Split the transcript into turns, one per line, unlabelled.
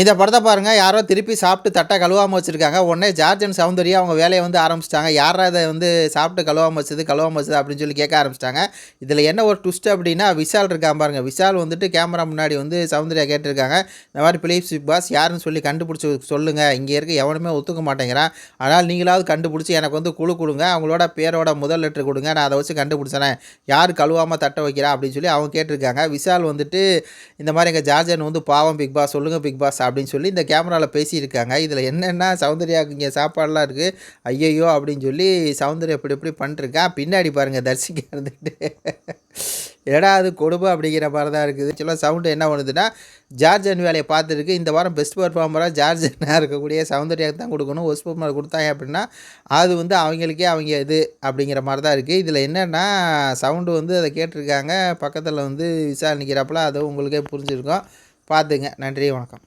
இந்த படத்தை பாருங்கள், யாரோ திருப்பி சாப்பிட்டு தட்டை கழுவாமல் வச்சுருக்காங்க. உடனே ஜார்ஜ் அண்ட் சௌந்தர்யா அவங்க வேலையை வந்து ஆரம்பிச்சிட்டாங்க. யாரா இதை வந்து சாப்பிட்டு கழுவாமல் வச்சது அப்படின்னு சொல்லி கேட்க ஆரம்பிச்சிட்டாங்க. இதில் என்ன ஒரு ட்விஸ்ட் அப்படின்னா, விஷால் இருக்கான் பாருங்க. விஷால் வந்துட்டு கேமரா முன்னாடி வந்து சௌந்தர்யா கேட்டிருக்காங்க, இந்த மாதிரி ப்ளீஸ் பிக் பாஸ் யாருன்னு சொல்லி கண்டுபிடிச்சி சொல்லுங்கள், இங்கே இருக்க எவனுமே ஒத்துக்க மாட்டேங்கிறான், அதனால் நீங்களாவது கண்டுபிடிச்சி எனக்கு வந்து குழு கொடுங்க, அவங்களோட பேரோட முதல் லெட்ரு கொடுங்க, நான் அதை வச்சு கண்டுபிடிச்சேன் யார் கழுவாமல் தட்டை வைக்கிறா அப்படின்னு சொல்லி அவங்க கேட்டிருக்காங்க. விஷால் வந்துட்டு இந்த மாதிரி எங்கள் ஜார்ஜன் வந்து பாவம் பிக் பாஸ், சொல்லுங்கள் பிக் பாஸ் அப்படின்னு சொல்லி இந்த கேமராவில் பேசியிருக்காங்க. இதில் என்னென்னா சௌந்தர்யாவுக்கு இங்கே சாப்பாடெலாம் இருக்குது, ஐயையோ அப்படின்னு சொல்லி சௌந்தர்யா இப்படி பண்ணிட்டுருக்கேன். பின்னாடி பாருங்கள் தர்சிகா இருந்துட்டு ஏடா அது கொடுமை அப்படிங்கிற மாதிரி தான் இருக்குது. சொல்ல சவுண்டு என்ன பண்ணுதுன்னா, ஜார்ஜன் வேலையை பார்த்துருக்கு. இந்த வாரம் பெஸ்ட் பர்ஃபார்மராக ஜார்ஜனாக இருக்கக்கூடிய சௌந்தர்யாவுக்கு தான் கொடுக்கணும். ஒஸ்ட் பர்ஃபார்மர் கொடுத்தாங்க அப்படின்னா அது வந்து அவங்களுக்கே அவங்க இது அப்படிங்கிற மாதிரி தான் இருக்குது. இதில் என்னென்னா சவுண்டு வந்து அதை கேட்டிருக்காங்க. பக்கத்தில் வந்து விசாரணைக்கிறப்பல அது உங்களுக்கே புரிஞ்சுருக்கும். பார்த்துங்க. நன்றி, வணக்கம்.